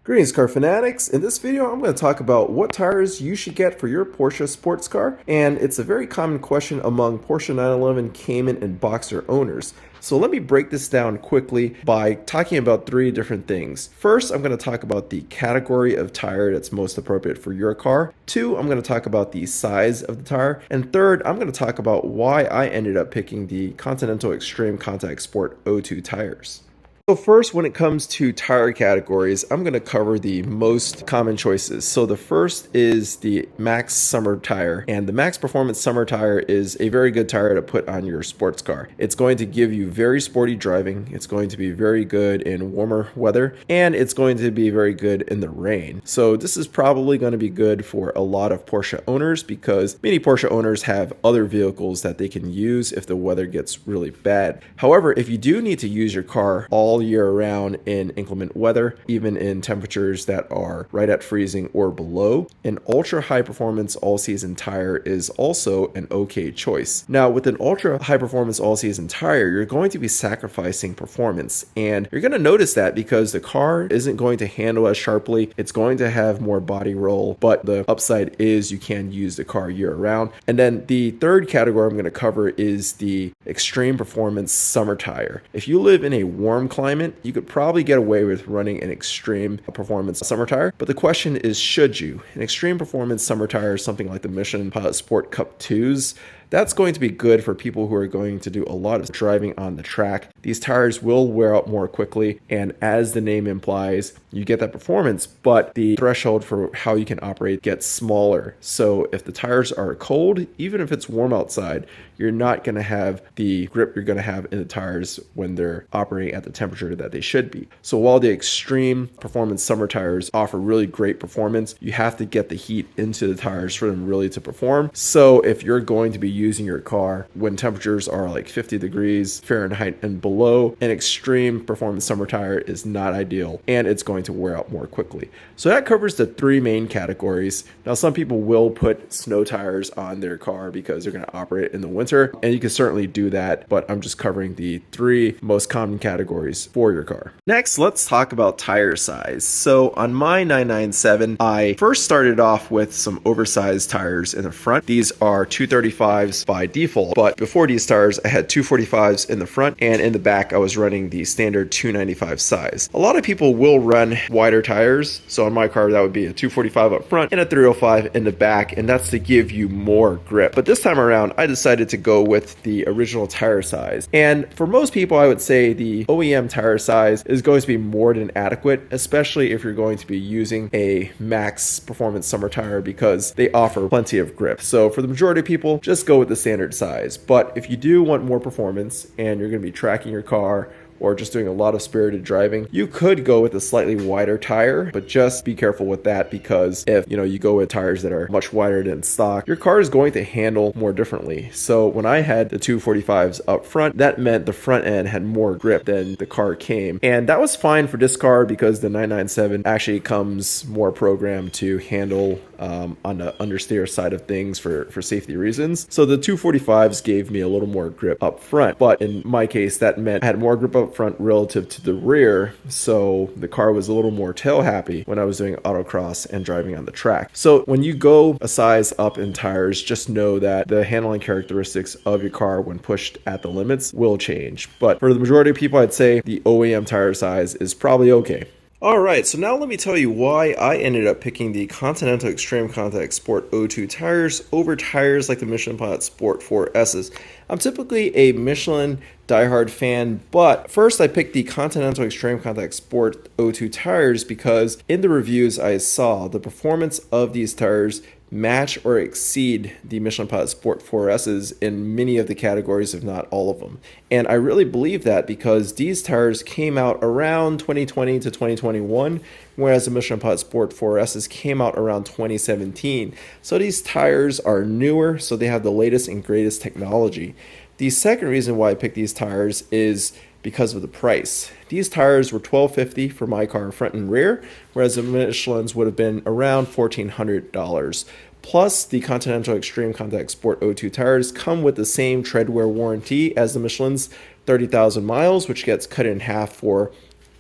Greetings car fanatics. In this video I'm going to talk about what tires you should get for your Porsche sports car, and it's a very common question among Porsche 911, Cayman, and Boxster owners. So let me break this down quickly by talking about three different things. First, I'm going to talk about the category of tire that's most appropriate for your car. Two, I'm going to talk about the size of the tire. And third, I'm going to talk about why I ended up picking the Continental ExtremeContact Sport O2 tires. So first, when it comes to tire categories, I'm going to cover the most common choices. So the first is the Max Summer tire, and the Max Performance Summer tire is a very good tire to put on your sports car. It's going to give you very sporty driving, it's going to be very good in warmer weather, and it's going to be very good in the rain. So this is probably going to be good for a lot of Porsche owners because many Porsche owners have other vehicles that they can use if the weather gets really bad. However, if you do need to use your car all year round in inclement weather, even in temperatures that are right at freezing or below, an ultra high performance all season tire is also an okay choice. Now, with an ultra high performance all season tire, you're going to be sacrificing performance, and you're going to notice that because the car isn't going to handle as sharply, it's going to have more body roll, but the upside is you can use the car year round. And then the third category I'm going to cover is the extreme performance summer tire. If you live in a warm climate, you could probably get away with running an extreme performance summer tire, but the question is, should you? An extreme performance summer tire, something like the Michelin Pilot Sport Cup 2s, that's going to be good for people who are going to do a lot of driving on the track. These tires will wear out more quickly, and as the name implies, you get that performance, but the threshold for how you can operate gets smaller. So if the tires are cold, even if it's warm outside, you're not going to have the grip you're going to have in the tires when they're operating at the temperature that they should be. So while the extreme performance summer tires offer really great performance, you have to get the heat into the tires for them really to perform. So if you're going to be using your car when temperatures are like 50 degrees Fahrenheit and below, an extreme performance summer tire is not ideal, and it's going to wear out more quickly. So that covers the three main categories. Now, some people will put snow tires on their car because they're going to operate in the winter, and you can certainly do that, but I'm just covering the three most common categories for your car. Next, let's talk about tire size. So on my 997, I first started off with some oversized tires in the front. These are 235s by default, but before these tires, I had 245s in the front, and in the back, I was running the standard 295 size. A lot of people will run wider tires, so on my car, that would be a 245 up front and a 305 in the back, and that's to give you more grip. But this time around, I decided to go with the original tire size. And for most people, I would say the OEM tire size is going to be more than adequate, especially if you're going to be using a Max Performance Summer tire because they offer plenty of grip. So for the majority of people, just go with the standard size. But if you do want more performance and you're going to be tracking your car or just doing a lot of spirited driving, you could go with a slightly wider tire, but just be careful with that because if you go with tires that are much wider than stock, your car is going to handle more differently. So when I had the 245s up front, that meant the front end had more grip than the car came, and that was fine for this car because the 997 actually comes more programmed to handle on the understeer side of things for safety reasons. So the 245s gave me a little more grip up front, but in my case, that meant I had more grip up front relative to the rear, so the car was a little more tail happy when I was doing autocross and driving on the track. So when you go a size up in tires, just know that the handling characteristics of your car when pushed at the limits will change. But for the majority of people, I'd say the OEM tire size is probably okay. Alright, so now let me tell you why I ended up picking the Continental ExtremeContact Sport O2 tires over tires like the Michelin Pilot Sport 4Ss. I'm typically a Michelin diehard fan, but first I picked the Continental ExtremeContact Sport O2 tires because in the reviews I saw the performance of these tires match or exceed the Michelin Pilot Sport 4Ss in many of the categories, if not all of them. And I really believe that because these tires came out around 2020 to 2021, whereas the Michelin Pilot Sport 4Ss came out around 2017. So these tires are newer, so they have the latest and greatest technology. The second reason why I picked these tires is because of the price. These tires were $1,250 for my car front and rear, whereas the Michelin's would have been around $1,400. Plus, the Continental ExtremeContact Sport O2 tires come with the same tread wear warranty as the Michelin's 30,000 miles, which gets cut in half for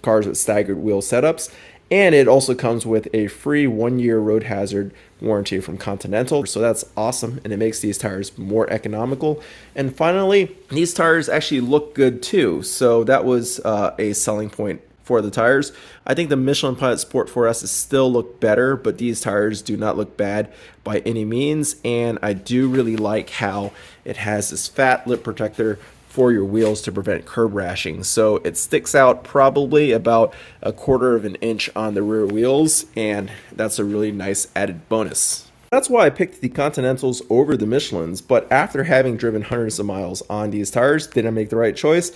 cars with staggered wheel setups. And it also comes with a free 1-year road hazard warranty from Continental. So that's awesome, and it makes these tires more economical. And finally, these tires actually look good too. So that was a selling point for the tires. I think the Michelin Pilot Sport 4S still look better, but these tires do not look bad by any means. And I do really like how it has this fat lip protector for your wheels to prevent curb rashing. So it sticks out probably about 1/4 of an inch on the rear wheels, and that's a really nice added bonus. That's why I picked the Continentals over the Michelins, but after having driven hundreds of miles on these tires, did I make the right choice?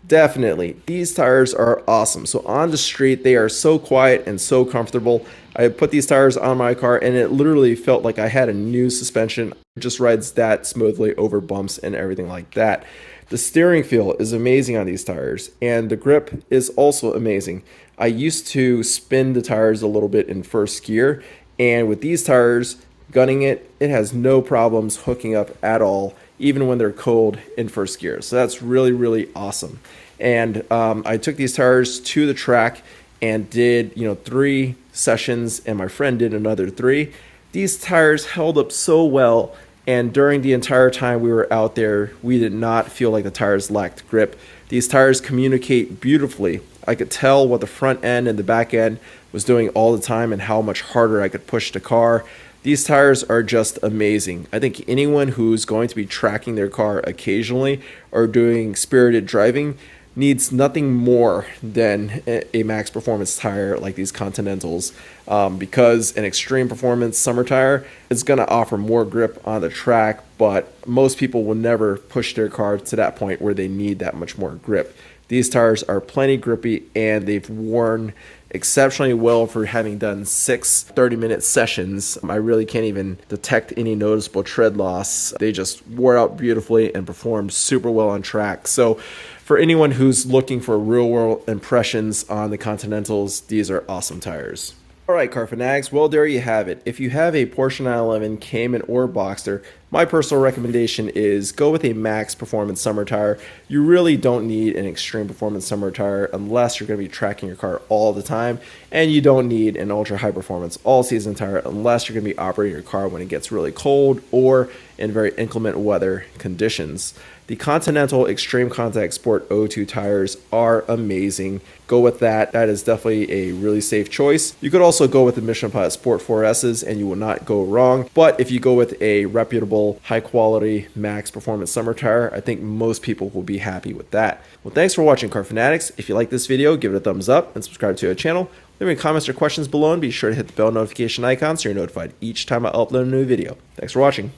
Definitely. These tires are awesome. So on the street, they are so quiet and so comfortable. I put these tires on my car and it literally felt like I had a new suspension. It just rides that smoothly over bumps and everything like that. The steering feel is amazing on these tires, and the grip is also amazing. I used to spin the tires a little bit in first gear, and with these tires, gunning it, it has no problems hooking up at all, even when they're cold in first gear. So that's really, really awesome. And I took these tires to the track and did 3 sessions, and my friend did another 3. These tires held up so well, and during the entire time we were out there, we did not feel like the tires lacked grip. These tires communicate beautifully. I could tell what the front end and the back end was doing all the time and how much harder I could push the car. These tires are just amazing. I think anyone who's going to be tracking their car occasionally or doing spirited driving needs nothing more than a max performance tire like these Continentals, because an extreme performance summer tire is going to offer more grip on the track, but most people will never push their car to that point where they need that much more grip. These tires are plenty grippy, and they've worn exceptionally well for having done 6 30-minute sessions. I really can't even detect any noticeable tread loss. They just wore out beautifully and performed super well on track. So for anyone who's looking for real-world impressions on the Continentals, these are awesome tires. All right, car fanatics, well, there you have it. If you have a Porsche 911, Cayman, or Boxster, my personal recommendation is go with a max performance summer tire. You really don't need an extreme performance summer tire unless you're going to be tracking your car all the time, and you don't need an ultra high performance all season tire unless you're going to be operating your car when it gets really cold or in very inclement weather conditions. The Continental ExtremeContact Sport O2 tires are amazing. Go with that. That is definitely a really safe choice. You could also go with the Michelin Pilot Sport 4Ss and you will not go wrong. But if you go with a reputable, high quality, max performance summer tire, I think most people will be happy with that. Well, thanks for watching, car fanatics. If you like this video, give it a thumbs up and subscribe to our channel. Leave any comments or questions below, and be sure to hit the bell notification icon so you're notified each time I upload a new video. Thanks for watching.